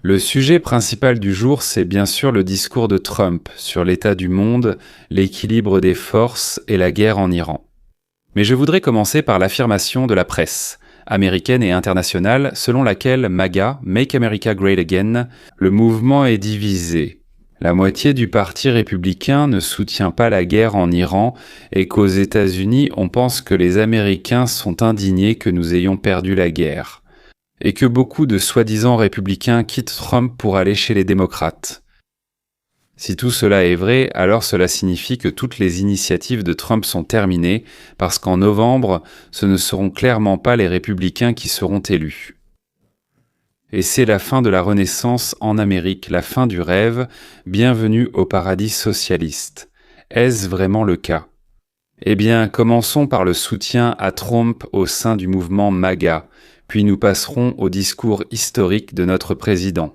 Le sujet principal du jour, c'est bien sûr le discours de Trump sur l'état du monde, l'équilibre des forces et la guerre en Iran. Mais je voudrais commencer par l'affirmation de la presse, américaine et internationale, selon laquelle MAGA, Make America Great Again, le mouvement est divisé. La moitié du parti républicain ne soutient pas la guerre en Iran et qu'aux États-Unis, on pense que les Américains sont indignés que nous ayons perdu la guerre. Et que beaucoup de soi-disant républicains quittent Trump pour aller chez les démocrates. Si tout cela est vrai, alors cela signifie que toutes les initiatives de Trump sont terminées, parce qu'en novembre, ce ne seront clairement pas les républicains qui seront élus. Et c'est la fin de la Renaissance en Amérique, la fin du rêve, bienvenue au paradis socialiste. Est-ce vraiment le cas ? Eh bien, commençons par le soutien à Trump au sein du mouvement MAGA, puis nous passerons au discours historique de notre président.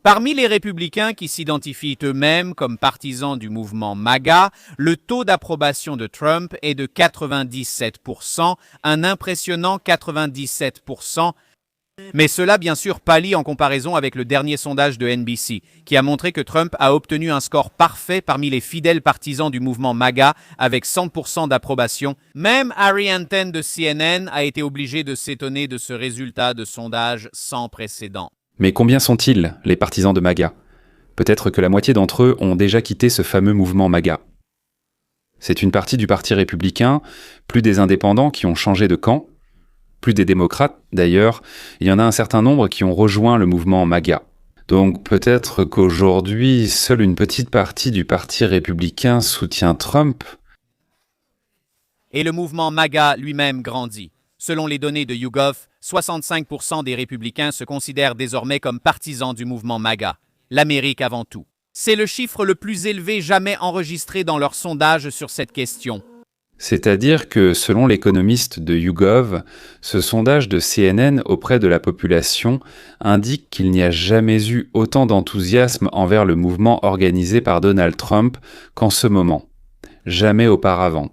Parmi les républicains qui s'identifient eux-mêmes comme partisans du mouvement MAGA, le taux d'approbation de Trump est de 97%, un impressionnant 97%, mais cela bien sûr pâlit en comparaison avec le dernier sondage de NBC, qui a montré que Trump a obtenu un score parfait parmi les fidèles partisans du mouvement MAGA avec 100% d'approbation. Même Harry Anten de CNN a été obligé de s'étonner de ce résultat de sondage sans précédent. Mais combien sont-ils, les partisans de MAGA ? Peut-être que la moitié d'entre eux ont déjà quitté ce fameux mouvement MAGA. C'est une partie du parti républicain, plus des indépendants qui ont changé de camp, plus des démocrates d'ailleurs, il y en a un certain nombre qui ont rejoint le mouvement MAGA. Donc peut-être qu'aujourd'hui, seule une petite partie du parti républicain soutient Trump. Et le mouvement MAGA lui-même grandit. Selon les données de YouGov, 65% des républicains se considèrent désormais comme partisans du mouvement MAGA. L'Amérique avant tout. C'est le chiffre le plus élevé jamais enregistré dans leur sondage sur cette question. C'est-à-dire que, selon l'économiste de YouGov, ce sondage de CNN auprès de la population indique qu'il n'y a jamais eu autant d'enthousiasme envers le mouvement organisé par Donald Trump qu'en ce moment. Jamais auparavant.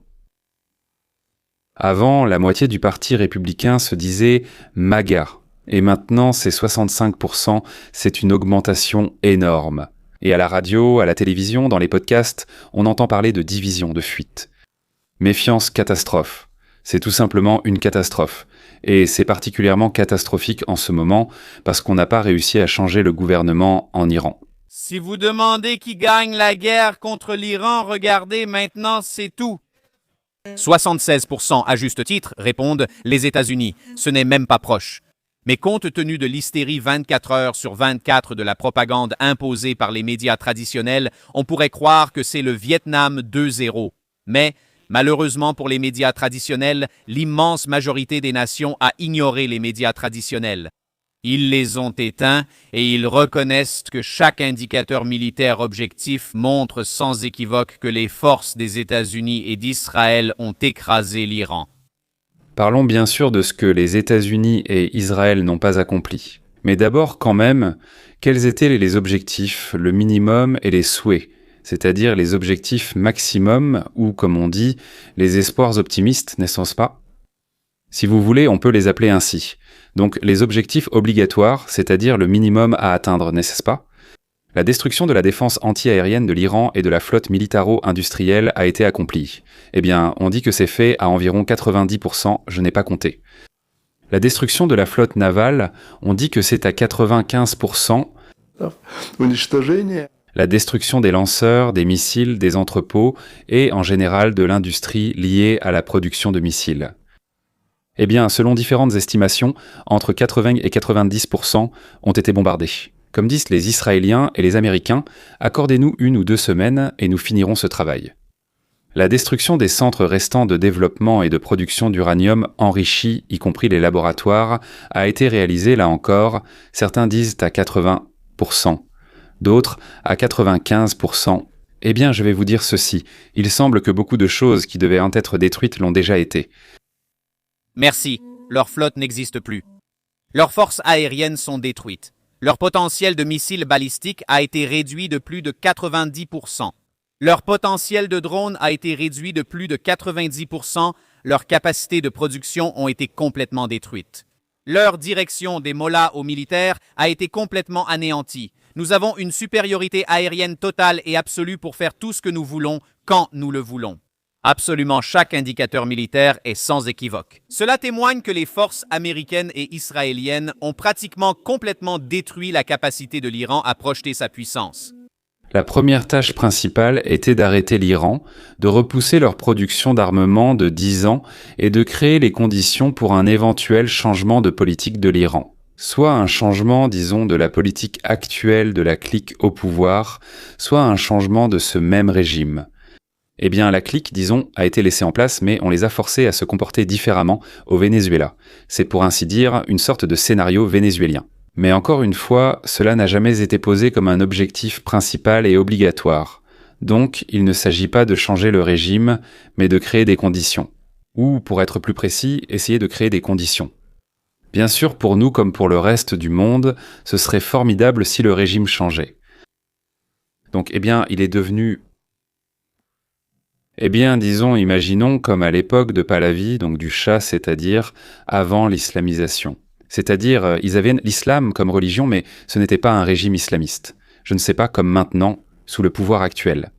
Avant, la moitié du parti républicain se disait MAGA, et maintenant c'est 65%, c'est une augmentation énorme. Et à la radio, à la télévision, dans les podcasts, on entend parler de division, de fuite. Méfiance, catastrophe. C'est tout simplement une catastrophe. Et c'est particulièrement catastrophique en ce moment parce qu'on n'a pas réussi à changer le gouvernement en Iran. Si vous demandez qui gagne la guerre contre l'Iran, regardez maintenant, c'est tout. 76% à juste titre répondent les États-Unis. Ce n'est même pas proche. Mais compte tenu de l'hystérie 24 heures sur 24 de la propagande imposée par les médias traditionnels, on pourrait croire que c'est le Vietnam 2-0. Mais malheureusement pour les médias traditionnels, l'immense majorité des nations a ignoré les médias traditionnels. Ils les ont éteints et ils reconnaissent que chaque indicateur militaire objectif montre sans équivoque que les forces des États-Unis et d'Israël ont écrasé l'Iran. Parlons bien sûr de ce que les États-Unis et Israël n'ont pas accompli. Mais d'abord, quand même, quels étaient les objectifs, le minimum et les souhaits ? C'est-à-dire les objectifs maximum ou, comme on dit, les espoirs optimistes, n'est-ce pas ? Si vous voulez, on peut les appeler ainsi. Donc les objectifs obligatoires, c'est-à-dire le minimum à atteindre, n'est-ce pas ? La destruction de la défense anti-aérienne de l'Iran et de la flotte militaro-industrielle a été accomplie. Eh bien, on dit que c'est fait à environ 90%, je n'ai pas compté. La destruction de la flotte navale, on dit que c'est à 95%. La destruction des lanceurs, des missiles, des entrepôts et en général de l'industrie liée à la production de missiles. Eh bien, selon différentes estimations, entre 80 et 90% ont été bombardés. Comme disent les Israéliens et les Américains, accordez-nous 1 ou 2 semaines et nous finirons ce travail. La destruction des centres restants de développement et de production d'uranium enrichi, y compris les laboratoires, a été réalisée là encore, certains disent à 80%. D'autres à 95%. Eh bien, je vais vous dire ceci. Il semble que beaucoup de choses qui devaient en être détruites l'ont déjà été. Merci, leur flotte n'existe plus. Leurs forces aériennes sont détruites. Leur potentiel de missiles balistiques a été réduit de plus de 90%. Leur potentiel de drones a été réduit de plus de 90%. Leurs capacités de production ont été complètement détruites. Leur direction des mollahs aux militaires a été complètement anéantie. Nous avons une supériorité aérienne totale et absolue pour faire tout ce que nous voulons, quand nous le voulons. Absolument chaque indicateur militaire est sans équivoque. Cela témoigne que les forces américaines et israéliennes ont pratiquement complètement détruit la capacité de l'Iran à projeter sa puissance. La première tâche principale était d'arrêter l'Iran, de repousser leur production d'armement de 10 ans et de créer les conditions pour un éventuel changement de politique de l'Iran. Soit un changement, disons, de la politique actuelle de la clique au pouvoir, soit un changement de ce même régime. Eh bien, la clique, disons, a été laissée en place, mais on les a forcés à se comporter différemment au Venezuela. C'est pour ainsi dire une sorte de scénario vénézuélien. Mais encore une fois, cela n'a jamais été posé comme un objectif principal et obligatoire. Donc, il ne s'agit pas de changer le régime, mais de créer des conditions. Ou, pour être plus précis, essayer de créer des conditions. Bien sûr, pour nous comme pour le reste du monde, ce serait formidable si le régime changeait. Donc, il est devenu... disons, imaginons comme à l'époque de Pahlavi, donc du Shah, c'est-à-dire avant l'islamisation. C'est-à-dire, ils avaient l'islam comme religion, mais ce n'était pas un régime islamiste. Je ne sais pas comme maintenant, sous le pouvoir actuel.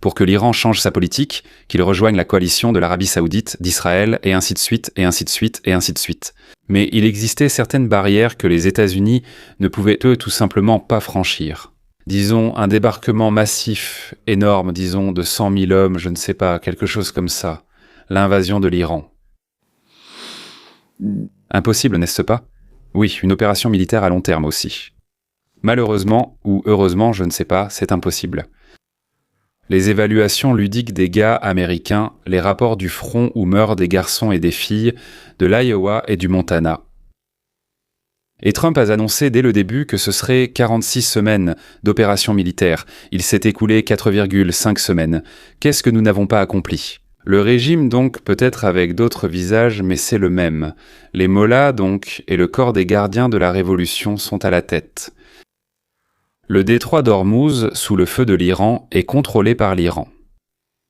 Pour que l'Iran change sa politique, qu'il rejoigne la coalition de l'Arabie Saoudite, d'Israël, et ainsi de suite, et ainsi de suite, et ainsi de suite. Mais il existait certaines barrières que les États-Unis ne pouvaient eux tout simplement pas franchir. Disons, un débarquement massif, énorme, disons, de 100 000 hommes, je ne sais pas, quelque chose comme ça. L'invasion de l'Iran. Impossible, n'est-ce pas? Oui, une opération militaire à long terme aussi. Malheureusement, ou heureusement, je ne sais pas, c'est impossible. Les évaluations ludiques des gars américains, les rapports du front où meurent des garçons et des filles, de l'Iowa et du Montana. Et Trump a annoncé dès le début que ce serait 46 semaines d'opération militaire. Il s'est écoulé 4,5 semaines. Qu'est-ce que nous n'avons pas accompli? Le régime donc, peut-être avec d'autres visages, mais c'est le même. Les mollahs donc, et le corps des gardiens de la révolution sont à la tête. Le détroit d'Ormuz, sous le feu de l'Iran, est contrôlé par l'Iran.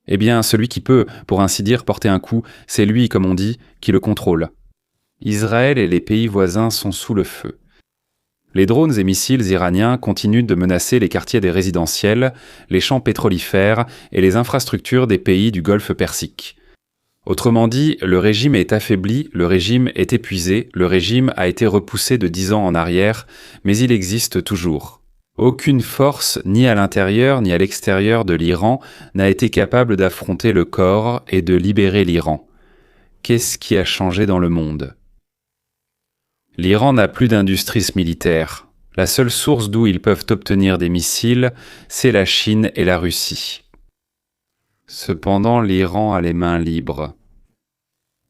Eh bien, celui qui peut, pour ainsi dire, porter un coup, c'est lui, comme on dit, qui le contrôle. Israël et les pays voisins sont sous le feu. Les drones et missiles iraniens continuent de menacer les quartiers des résidentiels, les champs pétrolifères et les infrastructures des pays du Golfe Persique. Autrement dit, le régime est affaibli, le régime est épuisé, le régime a été repoussé de 10 ans en arrière, mais il existe toujours. Aucune force, ni à l'intérieur ni à l'extérieur de l'Iran, n'a été capable d'affronter le corps et de libérer l'Iran. Qu'est-ce qui a changé dans le monde? L'Iran n'a plus d'industrie militaire. La seule source d'où ils peuvent obtenir des missiles, c'est la Chine et la Russie. Cependant, l'Iran a les mains libres.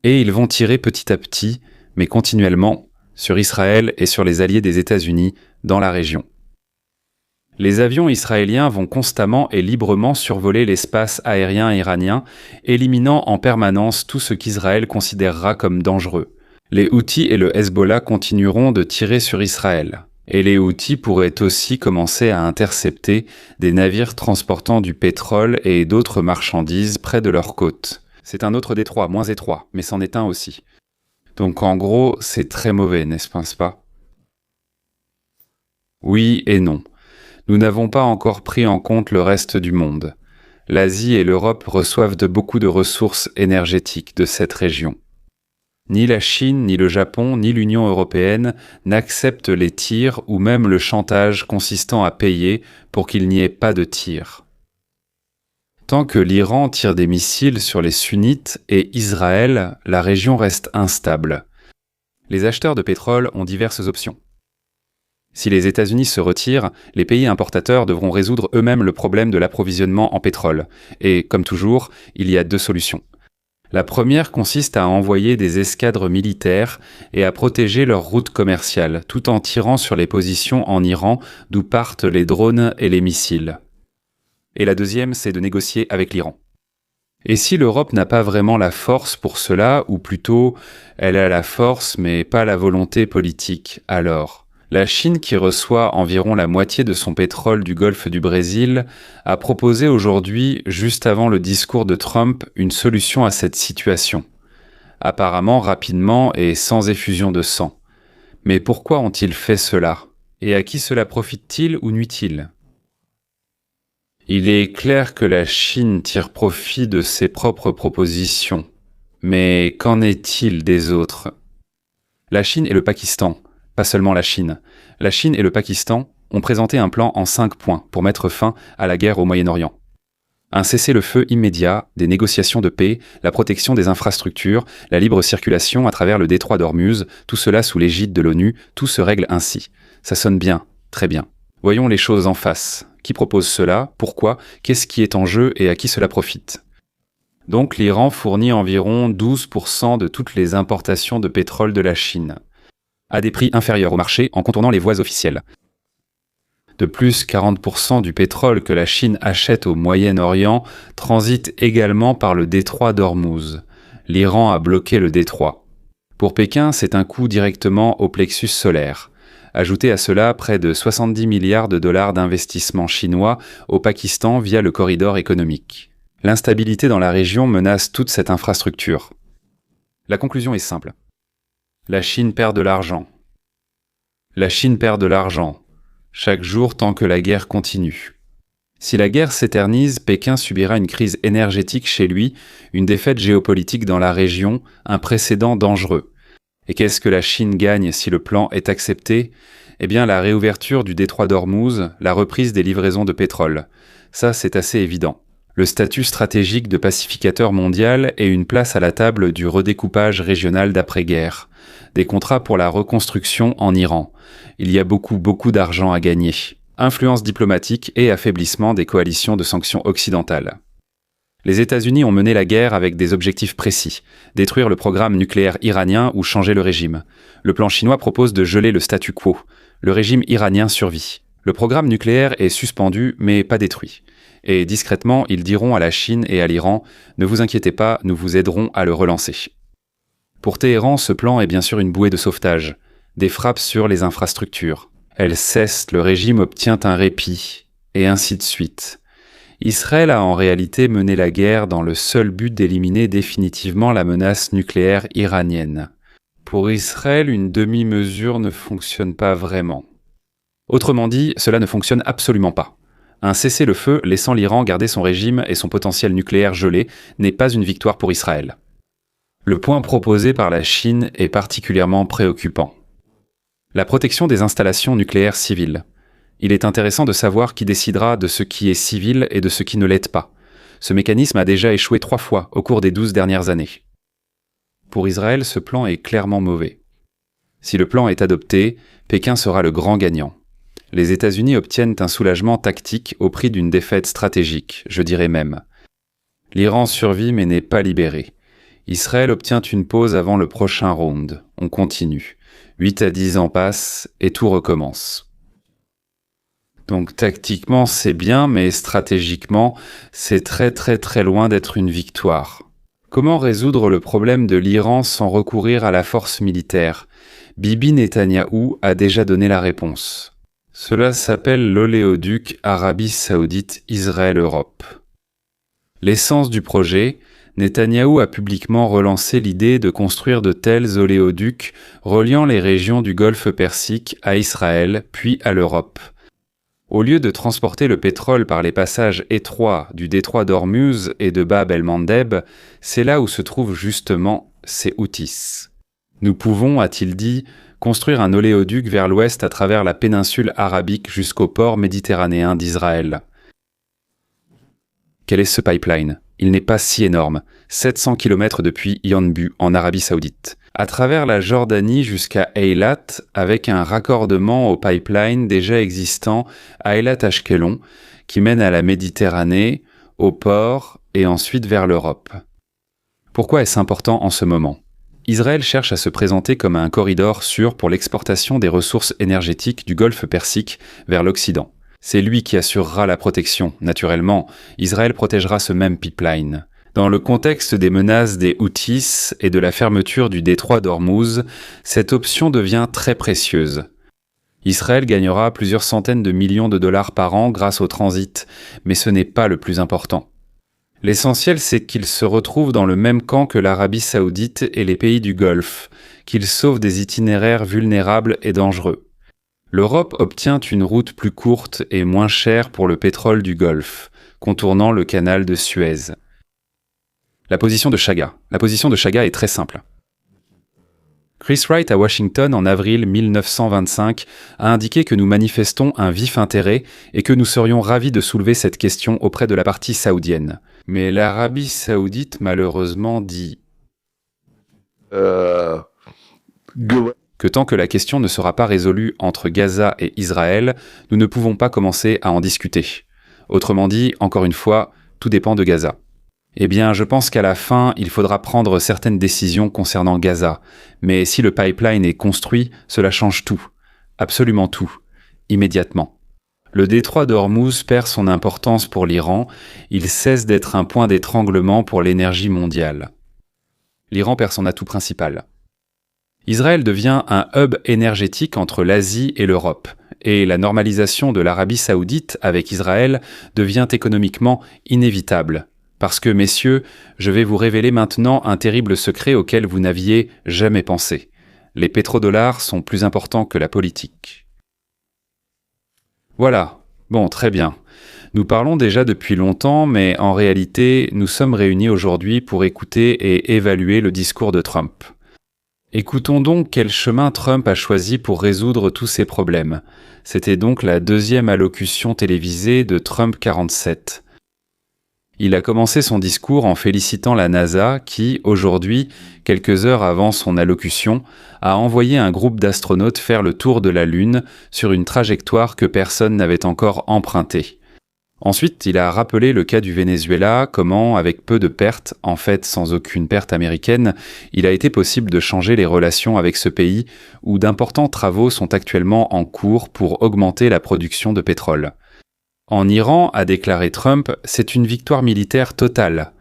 Et ils vont tirer petit à petit, mais continuellement, sur Israël et sur les alliés des États-Unis dans la région. Les avions israéliens vont constamment et librement survoler l'espace aérien iranien, éliminant en permanence tout ce qu'Israël considérera comme dangereux. Les Houthis et le Hezbollah continueront de tirer sur Israël. Et les Houthis pourraient aussi commencer à intercepter des navires transportant du pétrole et d'autres marchandises près de leurs côtes. C'est un autre détroit, moins étroit, mais c'en est un aussi. Donc en gros, c'est très mauvais, n'est-ce pas? Oui et non. Nous n'avons pas encore pris en compte le reste du monde. L'Asie et l'Europe reçoivent beaucoup de ressources énergétiques de cette région. Ni la Chine, ni le Japon, ni l'Union européenne n'acceptent les tirs ou même le chantage consistant à payer pour qu'il n'y ait pas de tirs. Tant que l'Iran tire des missiles sur les sunnites et Israël, la région reste instable. Les acheteurs de pétrole ont diverses options. Si les États-Unis se retirent, les pays importateurs devront résoudre eux-mêmes le problème de l'approvisionnement en pétrole. Et, comme toujours, il y a deux solutions. La première consiste à envoyer des escadres militaires et à protéger leurs routes commerciales, tout en tirant sur les positions en Iran d'où partent les drones et les missiles. Et la deuxième, c'est de négocier avec l'Iran. Et si l'Europe n'a pas vraiment la force pour cela, ou plutôt, elle a la force mais pas la volonté politique, alors la Chine, qui reçoit environ la moitié de son pétrole du golfe du Brésil, a proposé aujourd'hui, juste avant le discours de Trump, une solution à cette situation. apparemment rapidement et sans effusion de sang. Mais pourquoi ont-ils fait cela? Et à qui cela profite-t-il ou nuit-il? Il est clair que la Chine tire profit de ses propres propositions. Mais qu'en est-il des autres? La Chine et le Pakistan, pas seulement la Chine et le Pakistan ont présenté un plan en 5 points pour mettre fin à la guerre au Moyen-Orient. Un cessez-le-feu immédiat, des négociations de paix, la protection des infrastructures, la libre circulation à travers le détroit d'Ormuz, tout cela sous l'égide de l'ONU, tout se règle ainsi. Ça sonne bien, très bien. Voyons les choses en face. Qui propose cela? Pourquoi? Qu'est-ce qui est en jeu et à qui cela profite? Donc l'Iran fournit environ 12% de toutes les importations de pétrole de la Chine, à des prix inférieurs au marché en contournant les voies officielles. De plus, 40% du pétrole que la Chine achète au Moyen-Orient transite également par le détroit d'Ormuz. L'Iran a bloqué le détroit. Pour Pékin, c'est un coup directement au plexus solaire. Ajoutez à cela près de 70 milliards de dollars d'investissement chinois au Pakistan via le corridor économique. L'instabilité dans la région menace toute cette infrastructure. La conclusion est simple. La Chine perd de l'argent. La Chine perd de l'argent, chaque jour tant que la guerre continue. Si la guerre s'éternise, Pékin subira une crise énergétique chez lui, une défaite géopolitique dans la région, un précédent dangereux. Et qu'est-ce que la Chine gagne si le plan est accepté? Eh bien la réouverture du détroit d'Ormuz, la reprise des livraisons de pétrole. Ça, c'est assez évident. Le statut stratégique de pacificateur mondial et une place à la table du redécoupage régional d'après-guerre. Des contrats pour la reconstruction en Iran. Il y a beaucoup d'argent à gagner. Influence diplomatique et affaiblissement des coalitions de sanctions occidentales. Les États-Unis ont mené la guerre avec des objectifs précis. Détruire le programme nucléaire iranien ou changer le régime. Le plan chinois propose de geler le statu quo. Le régime iranien survit. Le programme nucléaire est suspendu mais pas détruit. Et discrètement, ils diront à la Chine et à l'Iran « Ne vous inquiétez pas, nous vous aiderons à le relancer ». Pour Téhéran, ce plan est bien sûr une bouée de sauvetage. Des frappes sur les infrastructures. Elles cessent, le régime obtient un répit, et ainsi de suite. Israël a en réalité mené la guerre dans le seul but d'éliminer définitivement la menace nucléaire iranienne. Pour Israël, une demi-mesure ne fonctionne pas vraiment. Autrement dit, cela ne fonctionne absolument pas. Un cessez-le-feu laissant l'Iran garder son régime et son potentiel nucléaire gelé n'est pas une victoire pour Israël. Le point proposé par la Chine est particulièrement préoccupant. La protection des installations nucléaires civiles. Il est intéressant de savoir qui décidera de ce qui est civil et de ce qui ne l'est pas. Ce mécanisme a déjà échoué 3 fois au cours des 12 dernières années. Pour Israël, ce plan est clairement mauvais. Si le plan est adopté, Pékin sera le grand gagnant. Les États-Unis obtiennent un soulagement tactique au prix d'une défaite stratégique, je dirais même. L'Iran survit mais n'est pas libéré. Israël obtient une pause avant le prochain round. On continue. 8 à 10 ans passent et tout recommence. Donc tactiquement c'est bien, mais stratégiquement c'est très loin d'être une victoire. Comment résoudre le problème de l'Iran sans recourir à la force militaire? Bibi Netanyahou a déjà donné la réponse. Cela s'appelle l'oléoduc Arabie Saoudite-Israël-Europe. L'essence du projet, Netanyahou a publiquement relancé l'idée de construire de tels oléoducs reliant les régions du Golfe Persique à Israël, puis à l'Europe. Au lieu de transporter le pétrole par les passages étroits du détroit d'Ormuz et de Bab el-Mandeb, c'est là où se trouvent justement ces Houthis. Nous pouvons, a-t-il dit, construire un oléoduc vers l'ouest à travers la péninsule arabique jusqu'au port méditerranéen d'Israël. Quel est ce pipeline? Il n'est pas si énorme, 700 km depuis Yanbu, en Arabie Saoudite, à travers la Jordanie jusqu'à Eilat, avec un raccordement au pipeline déjà existant à Eilat-Ashkelon, qui mène à la Méditerranée, au port et ensuite vers l'Europe. Pourquoi est-ce important en ce moment? Israël cherche à se présenter comme un corridor sûr pour l'exportation des ressources énergétiques du Golfe Persique vers l'Occident. C'est lui qui assurera la protection. Naturellement, Israël protégera ce même pipeline. Dans le contexte des menaces des Houthis et de la fermeture du détroit d'Ormuz, cette option devient très précieuse. Israël gagnera plusieurs centaines de millions de dollars par an grâce au transit, mais ce n'est pas le plus important. L'essentiel, c'est qu'ils se retrouvent dans le même camp que l'Arabie Saoudite et les pays du Golfe, qu'ils sauvent des itinéraires vulnérables et dangereux. L'Europe obtient une route plus courte et moins chère pour le pétrole du Golfe, contournant le canal de Suez. La position de Chaga est très simple. Chris Wright à Washington en avril 1925 a indiqué que nous manifestons un vif intérêt et que nous serions ravis de soulever cette question auprès de la partie saoudienne. Mais l'Arabie Saoudite malheureusement dit que tant que la question ne sera pas résolue entre Gaza et Israël, nous ne pouvons pas commencer à en discuter. Autrement dit, encore une fois, tout dépend de Gaza. Eh bien, je pense qu'à la fin, il faudra prendre certaines décisions concernant Gaza. Mais si le pipeline est construit, cela change tout. Absolument tout. Immédiatement. Le détroit d'Ormuz perd son importance pour l'Iran. Il cesse d'être un point d'étranglement pour l'énergie mondiale. L'Iran perd son atout principal. Israël devient un hub énergétique entre l'Asie et l'Europe. Et la normalisation de l'Arabie Saoudite avec Israël devient économiquement inévitable. Parce que, messieurs, je vais vous révéler maintenant un terrible secret auquel vous n'aviez jamais pensé. Les pétrodollars sont plus importants que la politique. Voilà. Bon, très bien. Nous parlons déjà depuis longtemps, mais en réalité, nous sommes réunis aujourd'hui pour écouter et évaluer le discours de Trump. Écoutons donc quel chemin Trump a choisi pour résoudre tous ces problèmes. C'était donc la deuxième allocution télévisée de Trump 47. Il a commencé son discours en félicitant la NASA qui, aujourd'hui, quelques heures avant son allocution, a envoyé un groupe d'astronautes faire le tour de la Lune sur une trajectoire que personne n'avait encore empruntée. Ensuite, il a rappelé le cas du Venezuela, comment, avec peu de pertes, en fait sans aucune perte américaine, il a été possible de changer les relations avec ce pays où d'importants travaux sont actuellement en cours pour augmenter la production de pétrole. En Iran, a déclaré Trump, c'est une victoire militaire totale.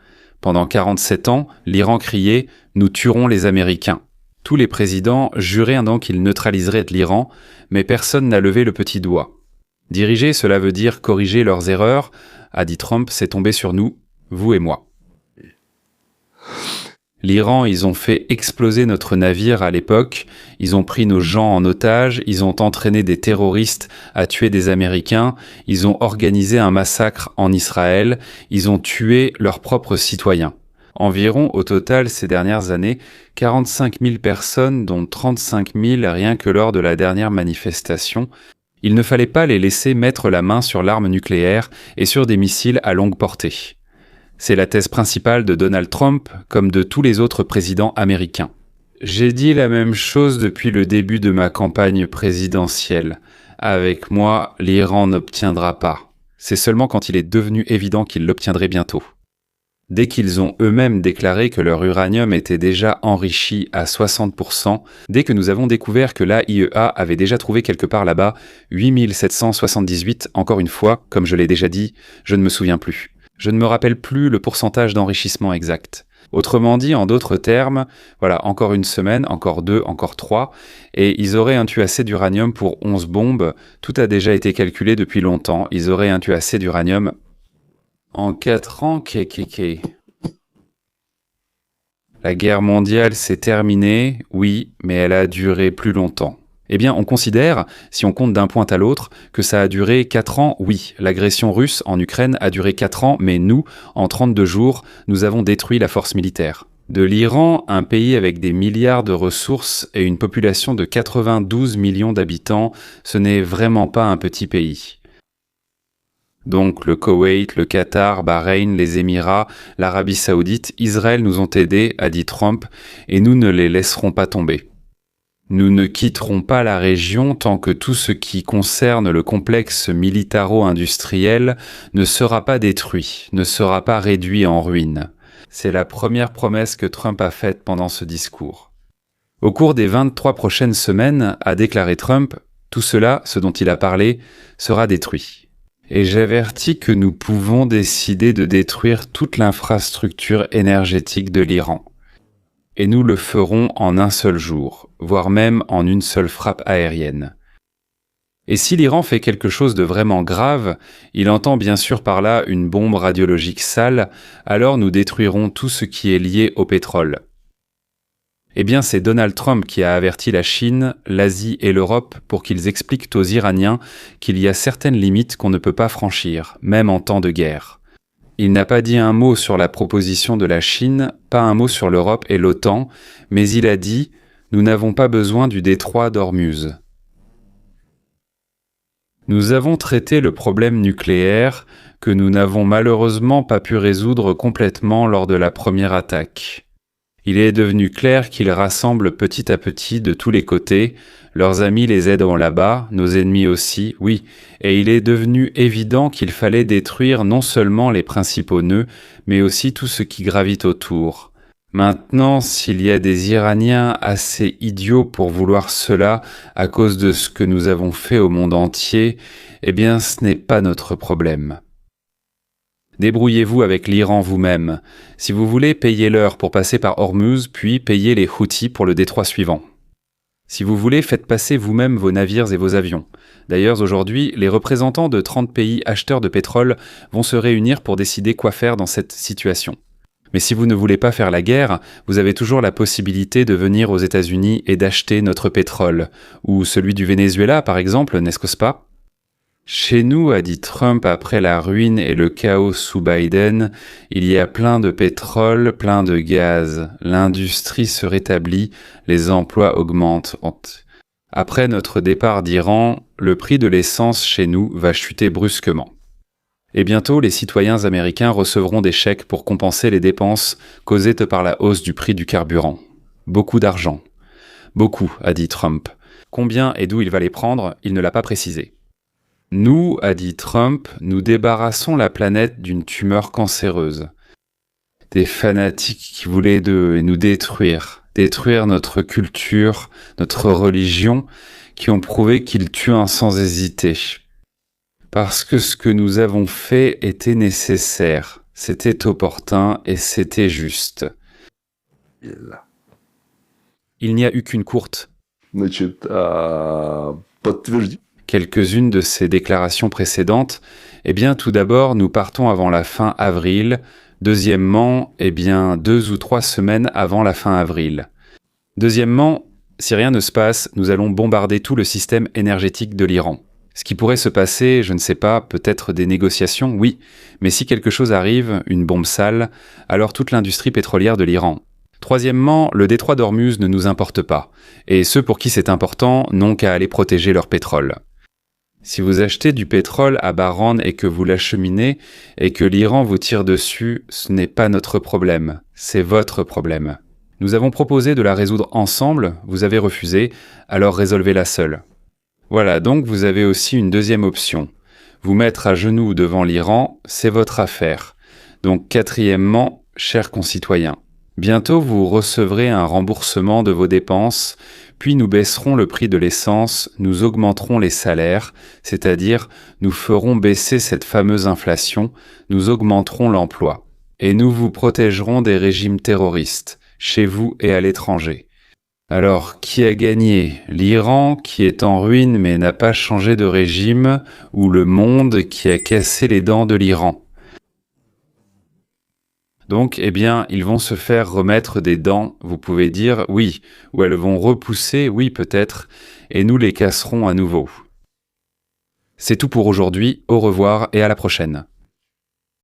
Pendant 47 ans, l'Iran criait « Nous tuerons les Américains ». Tous les présidents juraient donc qu'ils neutraliseraient l'Iran, mais personne n'a levé le petit doigt. Diriger, cela veut dire corriger leurs erreurs, a dit Trump, c'est tombé sur nous, vous et moi. L'Iran, ils ont fait exploser notre navire à l'époque, ils ont pris nos gens en otage, ils ont entraîné des terroristes à tuer des Américains, ils ont organisé un massacre en Israël, ils ont tué leurs propres citoyens. Environ, au total, ces dernières années, 45 000 personnes, dont 35 000 rien que lors de la dernière manifestation. Il ne fallait pas les laisser mettre la main sur l'arme nucléaire et sur des missiles à longue portée. C'est la thèse principale de Donald Trump, comme de tous les autres présidents américains. J'ai dit la même chose depuis le début de ma campagne présidentielle. Avec moi, l'Iran n'obtiendra pas. C'est seulement quand il est devenu évident qu'il l'obtiendrait bientôt. Dès qu'ils ont eux-mêmes déclaré que leur uranium était déjà enrichi à 60%, dès que nous avons découvert que l'AIEA avait déjà trouvé quelque part là-bas 8778, encore une fois, comme je l'ai déjà dit, je ne me souviens plus. Je ne me rappelle plus le pourcentage d'enrichissement exact. Autrement dit, en d'autres termes, voilà, encore une semaine, encore 2, encore 3, et ils auraient intué assez d'uranium pour 11 bombes. Tout a déjà été calculé depuis longtemps. Ils auraient intué assez d'uranium en 4 ans, La guerre mondiale s'est terminée, oui, mais elle a duré plus longtemps. Eh bien, on considère, si on compte d'un point à l'autre, que ça a duré 4 ans, oui. L'agression russe en Ukraine a duré 4 ans, mais nous, en 32 jours, nous avons détruit la force militaire. De l'Iran, un pays avec des milliards de ressources et une population de 92 millions d'habitants, ce n'est vraiment pas un petit pays. Donc le Koweït, le Qatar, Bahreïn, les Émirats, l'Arabie Saoudite, Israël nous ont aidés, a dit Trump, et nous ne les laisserons pas tomber. Nous ne quitterons pas la région tant que tout ce qui concerne le complexe militaro-industriel ne sera pas détruit, ne sera pas réduit en ruine. C'est la première promesse que Trump a faite pendant ce discours. Au cours des 23 prochaines semaines, a déclaré Trump, tout cela, ce dont il a parlé, sera détruit. Et j'avertis que nous pouvons décider de détruire toute l'infrastructure énergétique de l'Iran. Et nous le ferons en un seul jour, voire même en une seule frappe aérienne. Et si l'Iran fait quelque chose de vraiment grave, il entend bien sûr par là une bombe radiologique sale, alors nous détruirons tout ce qui est lié au pétrole. Eh bien, c'est Donald Trump qui a averti la Chine, l'Asie et l'Europe pour qu'ils expliquent aux Iraniens qu'il y a certaines limites qu'on ne peut pas franchir, même en temps de guerre. Il n'a pas dit un mot sur la proposition de la Chine, pas un mot sur l'Europe et l'OTAN, mais il a dit « Nous n'avons pas besoin du détroit d'Ormuz ». Nous avons traité le problème nucléaire que nous n'avons malheureusement pas pu résoudre complètement lors de la première attaque. Il est devenu clair qu'ils rassemblent petit à petit de tous les côtés, leurs amis les aideront là-bas, nos ennemis aussi, oui, et il est devenu évident qu'il fallait détruire non seulement les principaux nœuds, mais aussi tout ce qui gravite autour. Maintenant, s'il y a des Iraniens assez idiots pour vouloir cela à cause de ce que nous avons fait au monde entier, eh bien ce n'est pas notre problème. Débrouillez-vous avec l'Iran vous-même. Si vous voulez, payez-leur pour passer par Ormuz, puis payez les Houthis pour le détroit suivant. Si vous voulez, faites passer vous-même vos navires et vos avions. D'ailleurs, aujourd'hui, les représentants de 30 pays acheteurs de pétrole vont se réunir pour décider quoi faire dans cette situation. Mais si vous ne voulez pas faire la guerre, vous avez toujours la possibilité de venir aux États-Unis et d'acheter notre pétrole, ou celui du Venezuela par exemple, n'est-ce pas ? Chez nous, a dit Trump après la ruine et le chaos sous Biden, il y a plein de pétrole, plein de gaz, l'industrie se rétablit, les emplois augmentent. Après notre départ d'Iran, le prix de l'essence chez nous va chuter brusquement. Et bientôt, les citoyens américains recevront des chèques pour compenser les dépenses causées par la hausse du prix du carburant. Beaucoup d'argent. Beaucoup, a dit Trump. Combien et d'où il va les prendre, il ne l'a pas précisé. Nous, a dit Trump, nous débarrassons la planète d'une tumeur cancéreuse. Des fanatiques qui voulaient nous détruire notre culture, notre religion, qui ont prouvé qu'ils tuent sans hésiter. Parce que ce que nous avons fait était nécessaire, c'était opportun et c'était juste. Il n'y a eu qu'une courte. Quelques-unes de ces déclarations précédentes, eh bien tout d'abord nous partons avant la fin avril, deuxièmement, 2 ou 3 semaines avant la fin avril. Deuxièmement, si rien ne se passe, nous allons bombarder tout le système énergétique de l'Iran. Ce qui pourrait se passer, je ne sais pas, peut-être des négociations, oui, mais si quelque chose arrive, une bombe sale, alors toute l'industrie pétrolière de l'Iran. Troisièmement, le détroit d'Ormuz ne nous importe pas, et ceux pour qui c'est important n'ont qu'à aller protéger leur pétrole. Si vous achetez du pétrole à Bahran et que vous l'acheminez et que l'Iran vous tire dessus, ce n'est pas notre problème, c'est votre problème. Nous avons proposé de la résoudre ensemble, vous avez refusé, alors résolvez-la seule. Voilà, donc vous avez aussi une deuxième option. Vous mettre à genoux devant l'Iran, c'est votre affaire. Donc quatrièmement, chers concitoyens, bientôt vous recevrez un remboursement de vos dépenses, puis nous baisserons le prix de l'essence, nous augmenterons les salaires, c'est-à-dire nous ferons baisser cette fameuse inflation, nous augmenterons l'emploi. Et nous vous protégerons des régimes terroristes, chez vous et à l'étranger. Alors, qui a gagné ? L'Iran, qui est en ruine mais n'a pas changé de régime, ou le monde qui a cassé les dents de l'Iran ? Donc, ils vont se faire remettre des dents, vous pouvez dire oui, ou elles vont repousser, oui peut-être, et nous les casserons à nouveau. C'est tout pour aujourd'hui, au revoir et à la prochaine.